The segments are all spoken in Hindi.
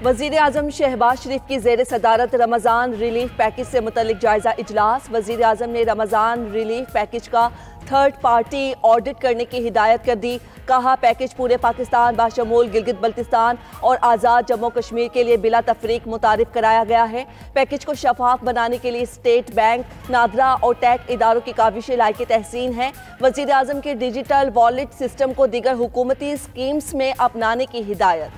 वज़ीर आज़म शहबाज शरीफ की ज़ेर सदारत रमज़ान रिलीफ पैकेज से मुतल्लिक जायज़ा इजलास। वज़ीर आज़म ने रमज़ान रिलीफ पैकेज का थर्ड पार्टी ऑडिट करने की हिदायत कर दी। कहा, पैकेज पूरे पाकिस्तान बाशमूल गिलगित बल्तिस्तान और आज़ाद जम्मू कश्मीर के लिए बिला तफरीक मुतारिफ कराया गया है। पैकेज को शफाफ बनाने के लिए स्टेट बैंक, नादरा और टैक्स इदारों की काविशें लायक तहसीन है। वज़ीर आज़म के डिजिटल वॉलेट सिस्टम को दीगर हुकूमती स्कीम्स में अपनाने की हिदायत।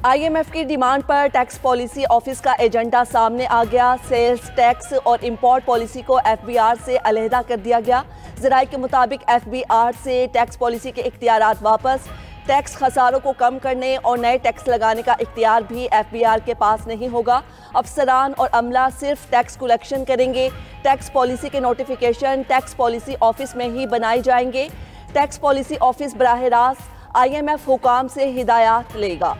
IMF की डिमांड पर टैक्स पॉलिसी ऑफिस का एजेंडा सामने आ गया। सेल्स टैक्स और इंपोर्ट पॉलिसी को FBR से अलहदा कर दिया गया। ज़राए के मुताबिक FBR से टैक्स पॉलिसी के इख्तियारात वापस। टैक्स खसारों को कम करने और नए टैक्स लगाने का इख्तियार भी FBR के पास नहीं होगा। अफसरान और अमला सिर्फ टैक्स कलेक्शन करेंगे। टैक्स पॉलिसी के नोटिफिकेशन टैक्स पॉलिसी ऑफिस में ही बनाए जाएंगे। टैक्स पॉलिसी ऑफिस बराह रास्त IMF हुकाम से हिदायत लेगा।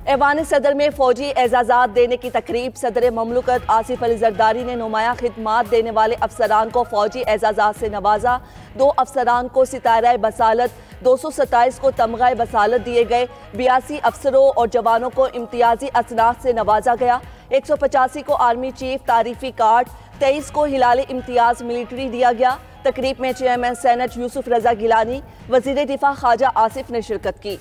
ऐवान सदर में फौजी एजाज़ात देने की तकरीब। सदर ममलकत आसिफ अली जरदारी ने नुमाया खिदमात देने वाले अफसरान को फौजी एजाज़ात से नवाजा। 2 अफसरान को सितारा बसालत, 227 को तमगा बसालत दिए गए। 82 अफसरों और जवानों को इम्तियाजी असनाद से नवाजा गया। 185 को आर्मी चीफ तारीफी कार्ड, 23 को हिलाल इम्तियाज मिलिट्री दिया गया। तकरीब में चेयरमैन सेनेट यूसुफ रजा गिलानी, वजीर दिफा ख्वाजा आसिफ ने शिरकत की।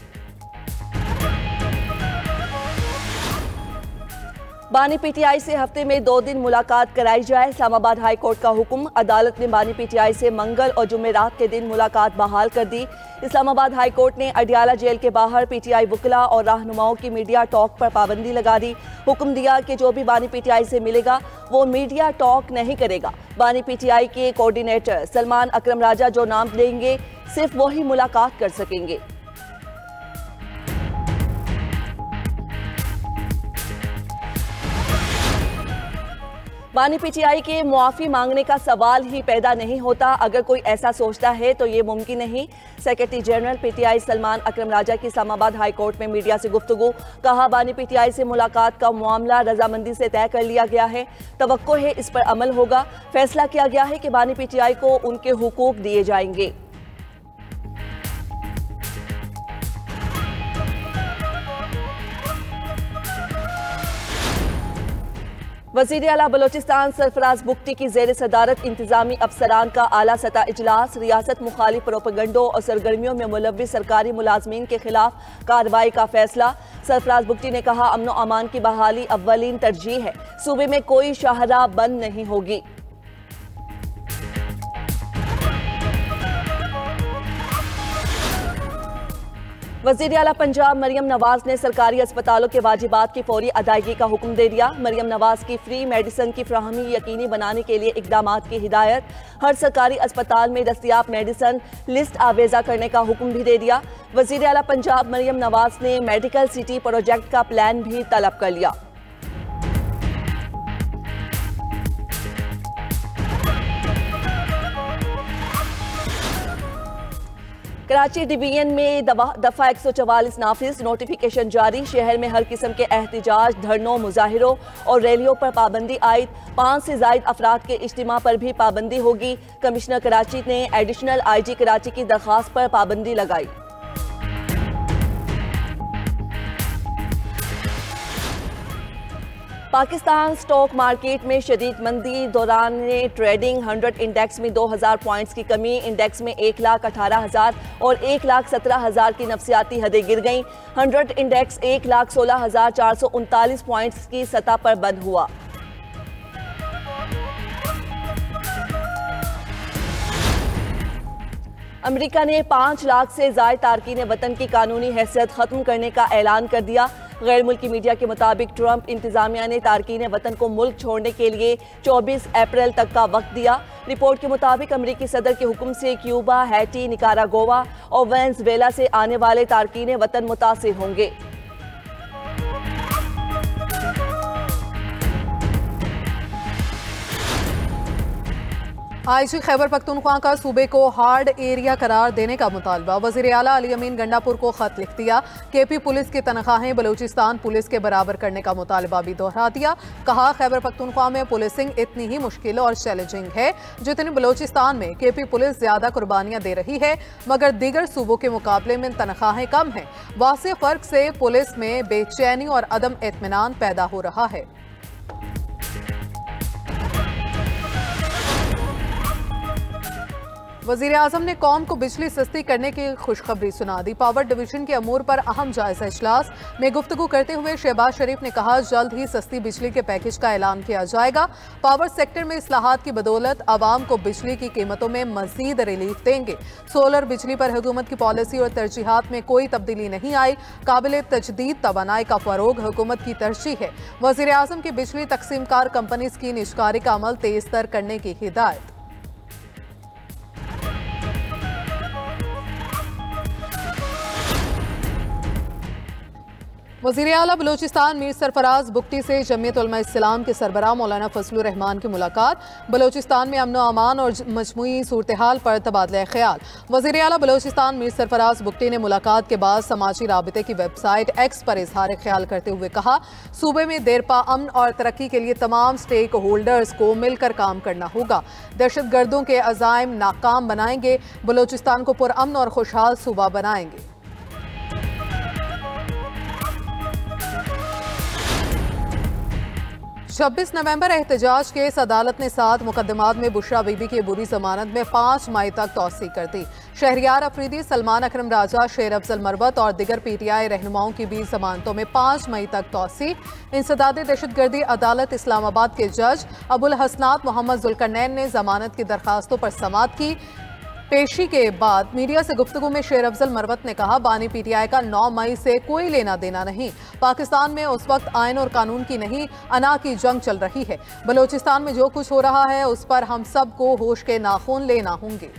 बानी PTI से हफ्ते में 2 दिन मुलाकात कराई जाए। इस्लामाबाद हाई कोर्ट का हुक्म। अदालत ने बानी PTI से मंगल और जुमेरात के दिन मुलाकात बहाल कर दी। इस्लामाबाद हाई कोर्ट ने अडियाला जेल के बाहर PTI वकला और रहनुमाओं की मीडिया टॉक पर पाबंदी लगा दी। हुक्म दिया कि जो भी बानी PTI से मिलेगा वो मीडिया टॉक नहीं करेगा। बानी PTI के कोऑर्डिनेटर सलमान अकरम राजा जो नाम देंगे सिर्फ वही मुलाकात कर सकेंगे। बानी PTI के मुआफ़ी मांगने का सवाल ही पैदा नहीं होता। अगर कोई ऐसा सोचता है तो ये मुमकिन नहीं। सेक्रेटरी जनरल PTI सलमान अकरम राजा की इस्लामाबाद हाई कोर्ट में मीडिया से गुफ्तगू। कहा, बानी PTI से मुलाकात का मामला रजामंदी से तय कर लिया गया है। तवक्को है इस पर अमल होगा। फैसला किया गया है कि बानी PTI को उनके हुकूक दिए जाएंगे। वज़ीर आला बलोचिस्तान सरफराज बुगटी की ज़ेर सदारत इंतजामी अफसरान का आला सतह इजलास। रियासत मुखालिफ प्रोपेगंडों और सरगर्मियों में मुलव्विस सरकारी मुलाजमीन के खिलाफ कार्रवाई का फैसला। सरफराज बुगटी ने कहा, अमन व अमान की बहाली अव्वलीन तरजीह है। सूबे में कोई शाहराह बंद नहीं होगी। वज़ीर आला पंजाब मरियम नवाज ने सरकारी अस्पतालों के वाजिबात की फौरी अदायगी का हुक्म दे दिया। मरियम नवाज की फ्री मेडिसिन की फ्राहमी यकीनी बनाने के लिए इकदामात की हिदायत। हर सरकारी अस्पताल में दस्तियाब मेडिसिन लिस्ट आवेजा करने का हुक्म भी दे दिया। वज़ीर आला पंजाब मरियम नवाज ने मेडिकल सिटी प्रोजेक्ट का प्लान भी तलब कर लिया। कराची डिवीजन में दफा 144 नाफिज, नोटिफिकेशन जारी। शहर में हर किस्म के एहतजाज, धरनों, मुजाहिरों और रैलियों पर पाबंदी आयद। 5 से ज़ायद अफराद के इज्तिमा पर भी पाबंदी होगी। कमिश्नर कराची ने एडिशनल IG कराची की दरख्वास्त पर पाबंदी लगाई। पाकिस्तान स्टॉक मार्केट में शदीद मंदी दौरान ट्रेडिंग 100 इंडेक्स में 2000 पॉइंट्स की कमी। इंडेक्स में 1,18,000 और 1,17,000 की नफसियाती हदें गिर गईं। 100 इंडेक्स 1,16,439 पॉइंट्स की सतह पर बंद हुआ। अमेरिका ने 5 लाख से ज़ायद तारकीन वतन की कानूनी हैसियत खत्म करने का ऐलान कर दिया। गैर मुल्की मीडिया के मुताबिक ट्रंप इंतजामिया ने तारकीन वतन को मुल्क छोड़ने के लिए 24 अप्रैल तक का वक्त दिया। रिपोर्ट के मुताबिक अमरीकी सदर के हुक्म से क्यूबा, हैटी, निकारागुआ और वेनेजुएला से आने वाले तारकीन वतन मुतासिर होंगे। आईजी खैबर पख्तूनख्वा का सूबे को हार्ड एरिया करार देने का मुतालबा। वज़ीर आला अली अमीन गंडापुर को खत लिख दिया। केपी पुलिस की तनख्वाहें बलूचिस्तान पुलिस के बराबर करने का मुतालबा भी दोहरा दिया। कहा, खैबर पख्तूनख्वा में पुलिसिंग इतनी ही मुश्किल और चैलेंजिंग है जितनी बलूचिस्तान में केपी पुलिस ज्यादा कुर्बानियां दे रही है, मगर दीगर सूबों के मुकाबले में तनख्वाहें कम हैं। वाज़ेह फर्क से पुलिस में बेचैनी और अदम इत्मीनान पैदा हो रहा है। वज़ीर आज़म ने कौम को बिजली सस्ती करने की खुशखबरी सुना दी। पावर डिवीजन के अमूर पर अहम जायजा इजलास में गुफ्तगू करते हुए शहबाज शरीफ ने कहा, जल्द ही सस्ती बिजली के पैकेज का ऐलान किया जाएगा। पावर सेक्टर में इस्लाहात की बदौलत आवाम को बिजली की कीमतों में मजीद रिलीफ देंगे। सोलर बिजली पर हुकूमत की पॉलिसी और तरजीहात में कोई तब्दीली नहीं आई। काबिल तजदीद तवानाई का फरोग हुकूमत की तरजीह है। वज़ीर आज़म की बिजली तकसीमकार कंपनीज की निजकारी का अमल तेज तर करने की हिदायत। वज़ीर आला बलूचिस्तान मीर सरफराज बुगटी से जमीयत उलमा इस्लाम के सरबराह मौलाना फजलुर रहमान की मुलाकात। बलूचिस्तान में अमन अमान और मजमूई सूरत हाल पर तबादला ख्याल। वज़ीर आला बलूचिस्तान मीर सरफराज बुगटी ने मुलाकात के बाद समाजी राबिते की वेबसाइट एक्स पर इजहार ख्याल करते हुए कहा, सूबे में देरपा अमन और तरक्की के लिए तमाम स्टेक होल्डर्स को मिलकर काम करना होगा। दहशत गर्दों के अज़ाइम नाकाम बनाएंगे, बलूचिस्तान को पुरअमन और खुशहाल सूबा बनाएंगे। 26 नवंबर एहतजाज केस अदालत ने 7 मुकदमात में बुशरा बीबी की बुरी जमानत में 5 मई तक तौसी कर दी। शहरियार अफरीदी, सलमान अकरम राजा, शेर अफजल मरवत और दिगर PTI रहनुमाओं की भी जमानतों में 5 मई तक तौसी। इंसदाद दहशतगर्दी अदालत इस्लामाबाद के जज अबुल हसनात मोहम्मद जुल्करनैन ने जमानत की दरखास्तों पर समाअत की। पेशी के बाद मीडिया से गुफ्तगू में शेर अफजल मरवत ने कहा, बानी PTI का 9 मई से कोई लेना देना नहीं। पाकिस्तान में उस वक्त आयन और कानून की नहीं, अना की जंग चल रही है। बलूचिस्तान में जो कुछ हो रहा है उस पर हम सबको होश के नाखून लेना होंगे।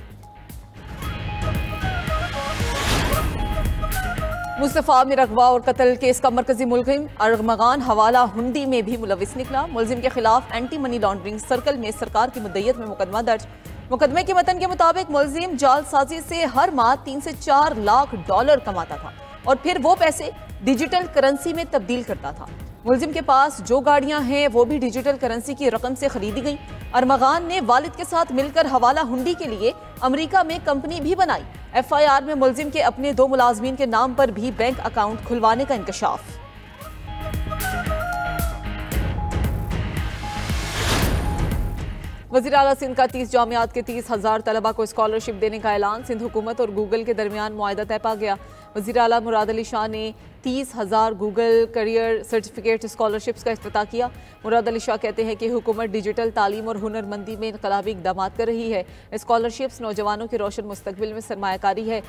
मुस्तफा में अगवा और कत्ल केस का मरकजी मुलजिम अरमगान हवाला हुंडी में भी मुलविस निकला। मुलजिम के खिलाफ एंटी मनी लॉन्ड्रिंग सर्कल में सरकार की मुद्दत में मुकदमा दर्ज। मुकदमे के मतन के मुताबिक मुलजिम जालसाजी से हर माह 3 से 4 लाख डॉलर कमाता था और फिर वो पैसे डिजिटल करेंसी में तब्दील करता था। मुलजिम के पास जो गाड़ियां हैं वो भी डिजिटल करेंसी की रकम से खरीदी गई। अरमगान ने वालिद के साथ मिलकर हवाला हुंडी के लिए अमेरिका में कंपनी भी बनाई। FIR में मुलजिम के अपने 2 मुलाजमीन के नाम पर भी बैंक अकाउंट खुलवाने का इंकशाफ। वज़ीर आला सिंध का 30 जामियात के 30,000 तलबा को स्कॉलरशिप देने का ऐलान। सिंध हुकूमत और गूगल के दरमियान मुआहदा तय पा गया। वज़ीर आला मुराद अली शाह ने 30,000 गूगल करियर सर्टिफिकेट स्कॉलरशिप्स का इफ्तिताह किया। मुराद अली शाह कहते हैं कि हुकूमत डिजिटल तालीम और हुनरमंदी में इनकलाबी इक़दाम कर रही है। स्कॉलरशिप्स नौजवानों के रोशन मुस्तकबिल में सरमायाकारी है।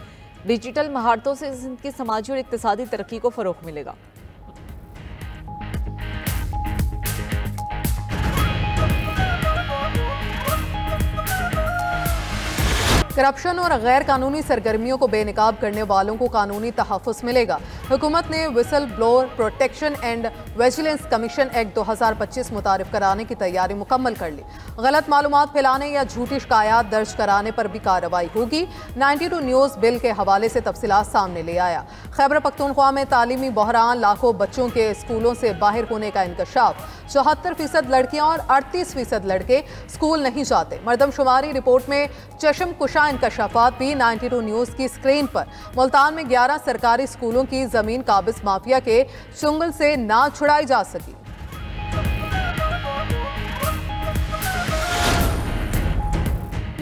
डिजिटल महारतों से सिंध की समाजी और इक़्तिसादी तरक्की को फ़रोग़ मिलेगा। करप्शन और गैर कानूनी सरगर्मियों को बेनकाब करने वालों को कानूनी तहफ़्फ़ुज़ मिलेगा। हुकूमत ने whistle blower protection and vigilance commission act 2025 मुतारिफ कराने की तैयारी मुकम्मल कर ली। गलत मालूमात फैलाने या झूठी शिकायत दर्ज कराने पर भी कार्रवाई होगी। 92 न्यूज़ बिल के हवाले से तफसीलात सामने ले आया। खैबर पख्तूनख्वा में तालीमी बहरान, लाखों बच्चों के स्कूलों से बाहर होने का इंकशाफ। 74% लड़कियां और 38% लड़के स्कूल नहीं जाते। मरदमशुमारी रिपोर्ट में चश्म कुशा इंकशाफात भी 92 न्यूज़ की स्क्रीन पर। मुल्तान में 11 सरकारी स्कूलों की जमीन काबिज माफिया के चुंगल से ना छुड़ाई जा सकी।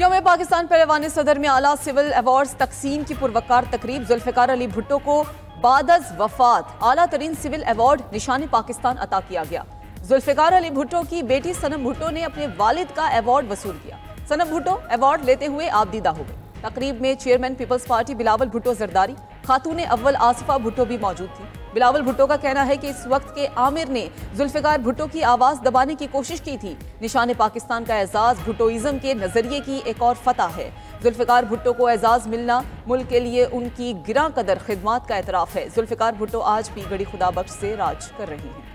यौम पाकिस्तान पहलवान सदर में आला सिविल अवार्ड्स तकसीम की पुरवकार तकरीब। जुल्फ़िकार अली भुट्टो को बादज़ वफात आला तरीन सिविल अवार्ड निशान पाकिस्तान अता किया गया। जुल्फ़िकार अली भुट्टो की बेटी सनम भुट्टो ने अपने वालिद का अवार्ड वसूल किया। सनम भुट्टो अवार्ड लेते हुए आबदीदा हो गई। तकरीब में chairman Peoples Party Bilawal Bhutto Zardari, खातून अव्वल आसिफा भुट्टो भी मौजूद थी। बिलावल भुट्टो का कहना है कि इस वक्त के आमिर ने जुल्फ़िकार भुट्टो की आवाज़ दबाने की कोशिश की थी। निशान पाकिस्तान का एजाज़ भुट्टोइज़म के नज़रिए की एक और फतह है। जुल्फ़िकार भुट्टो को एजाज़ मिलना मुल्क के लिए उनकी गिरा कदर खिदमात का एतराफ़ है। जुल्फ़िकार भुट्टो आज भी गड़ी खुदाबख्श से राज कर रही हैं।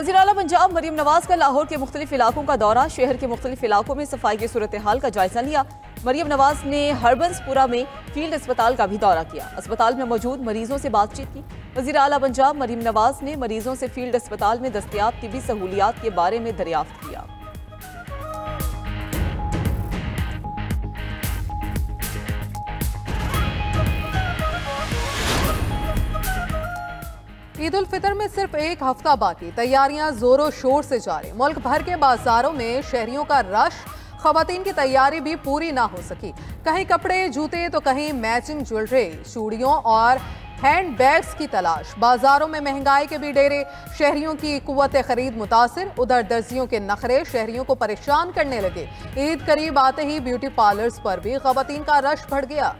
वज़ीर आला पंजाब मरीम नवाज का लाहौर के मुख्तलिफ इलाकों का दौरा, शहर के मुख्तलिफ इलाकों में सफाई की सूरत हाल का जायजा लिया। मरीम नवाज ने हरबंसपुरा में फील्ड अस्पताल का भी दौरा किया, अस्पताल में मौजूद मरीजों से बातचीत की। वज़ीर आला पंजाब मरीम नवाज ने मरीजों से फील्ड अस्पताल में दस्तयाब तिबी सहूलियात के बारे में दरियाफ्त किया। ईद उल फितर में सिर्फ एक हफ्ता बाकी, तैयारियां जोरों शोर से जारी। मुल्क भर के बाजारों में शहरियों का रश, खवातीन की तैयारी भी पूरी ना हो सकी। कहीं कपड़े जूते तो कहीं मैचिंग ज्वेलरी, चूड़ियों और हैंड बैग्स की तलाश। बाजारों में महंगाई के भी डेरे, शहरियों की कुव्वत खरीद मुतासिर। उधर दर्जियों के नखरे शहरियों को परेशान करने लगे। ईद करीब आते ही ब्यूटी पार्लर्स पर भी खवातीन का रश बढ़ गया।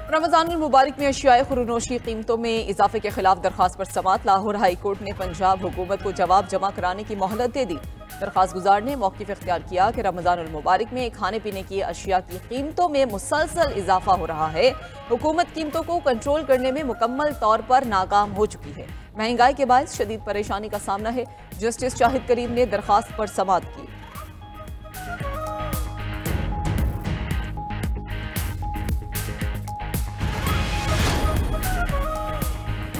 रमजान मुबारक में अशियाए खुरूनोशी कीमतों में इजाफे के खिलाफ दरखास्त पर समात। लाहौर हाई कोर्ट ने पंजाब हुकूमत को जवाब जमा कराने की मोहलत दे दी। दरखास्त गुजार ने मौक़िफ़ इख्तियार किया कि रमजान मुबारक में खाने पीने की अशिया की कीमतों में मुसलसल इजाफा हो रहा है। हुकूमत कीमतों को कंट्रोल करने में मुकम्मल तौर पर नाकाम हो चुकी है। महंगाई के बायस शदीद परेशानी का सामना है। जस्टिस शाहिद करीम ने दरखास्त पर समात की।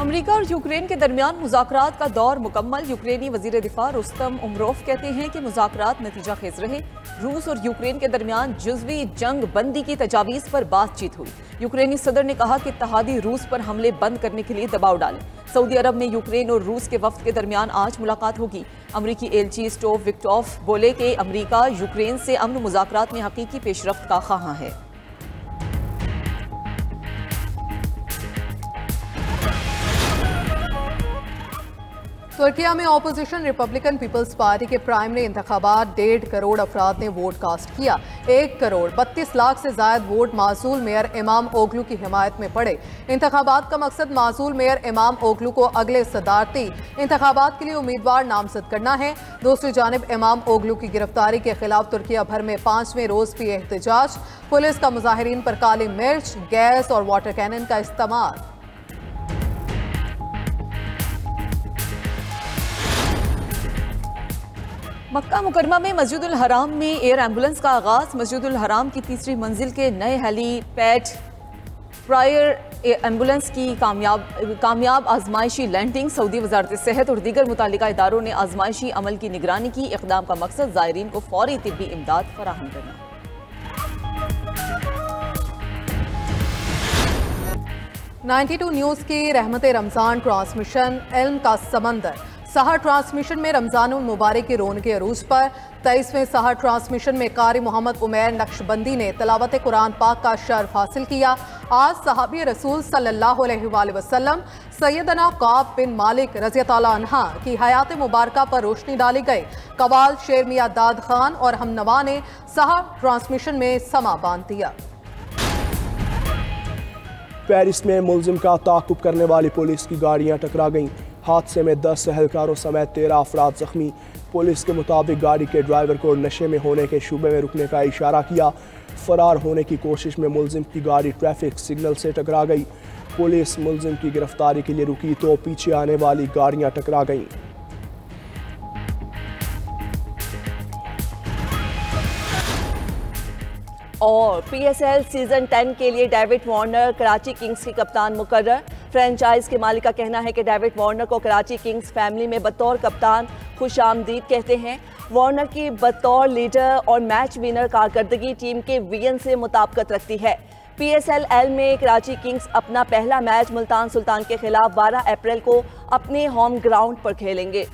अमेरिका और यूक्रेन के दरमियान मुज़ाकरात का दौर मुकम्मल। यूक्रेनी वज़ीर दिफा रुस्तम उमरोफ कहते हैं कि मुज़ाकरात नतीजा खेज रहे। रूस और यूक्रेन के दरमियान जुज़वी जंग बंदी की तजावीज़ पर बातचीत हुई। यूक्रेनी सदर ने कहा कि इत्तेहादी रूस पर हमले बंद करने के लिए दबाव डालें। सऊदी अरब में यूक्रेन और रूस के वफ्द के दरमियान आज मुलाकात होगी। अमरीकी एलची स्टोव विक्टॉफ बोले कि अमरीका यूक्रेन से अमन मुज़ाकरात में हकीकी पेशरफ्त का ख्वाहां है। तुर्किया में ऑपोजिशन रिपब्लिकन पीपल्स पार्टी के प्राइमरी इंतखाबात 1.5 करोड़ अफराद ने वोट कास्ट किया। 1 करोड़ 32 लाख से ज्यादा वोट मासूल मेयर इमाम ओगलू की हिमायत में पड़े। इंतखाबात का मकसद मासूल मेयर इमाम ओगलू को अगले सदारती इंतखाबात के लिए उम्मीदवार नामजद करना है। दूसरी जानिब इमाम ओगलू की गिरफ्तारी के खिलाफ तुर्किया भर में 5वें रोज भी एहतजाज। पुलिस का मुजाहिरीन पर काली मिर्च, गैस और वाटर कैनन का इस्तेमाल। मक्का मुकरमा में मस्जिदुल हराम में एयर एम्बुलेंस का आगाज। मस्जिदुल हराम की तीसरी मंजिल के नए हेलीपैड प्रायर एम्बुलेंस की कामयाब आजमाइशी लैंडिंग। सऊदी वजारत सेहत और दीगर मुतालिका इदारों ने आजमाइशी अमल की निगरानी की। इक़दाम का मकसद ज़ायरीन को फौरी तिब्बी इमदाद फराहम करना। 92 न्यूज़ की रहमत रमज़ान ट्रांसमिशन इल्म का समंदर। सहर ट्रांसमिशन में रमजान मुबारक के रोन के अरूज पर 23वें सहर ट्रांसमिशन में कारी मोहम्मद उमैर नक्शबंदी ने तिलावत कुरान पाक का शर्फ हासिल किया। आज सहाबी रसूल सल्लल्लाहु अलैहि वसल्लम सैयदना काब बिन मालिक रज़ियल्लाहु अन्हा की हयात मुबारका पर रोशनी डाली गई। कवाल शेर मियां दाद खान और हमनवा ने सहर ट्रांसमिशन में समा बांध दिया। पेरिस में मुलजिम का ताक़ुब करने वाली पुलिस की गाड़ियां टकरा गईं। हादसे में 10 एहलकारों समेत 13 अफराद जख्मी। पुलिस के मुताबिक गाड़ी के ड्राइवर को नशे में होने के शुबे में रुकने का इशारा किया। फरार होने की कोशिश में मुलजिम की गाड़ी ट्रैफिक सिग्नल से टकरा गई। पुलिस मुलजिम की गिरफ्तारी के लिए रुकी तो पीछे आने वाली गाड़ियां टकरा गईं। और PSL सीजन 10 के लिए डेविड वार्नर कराची किंग्स की कप्तान मुकर्रर। फ्रेंचाइज के मालिक का कहना है कि डेविड वार्नर को कराची किंग्स फैमिली में बतौर कप्तान खुशामदीद कहते हैं। वार्नर की बतौर लीडर और मैच विनर कारकर्दगी टीम के विजन से मुताबिकत रखती है। PSL में कराची किंग्स अपना पहला मैच मुल्तान सुल्तान के खिलाफ 12 अप्रैल को अपने होम ग्राउंड पर खेलेंगे।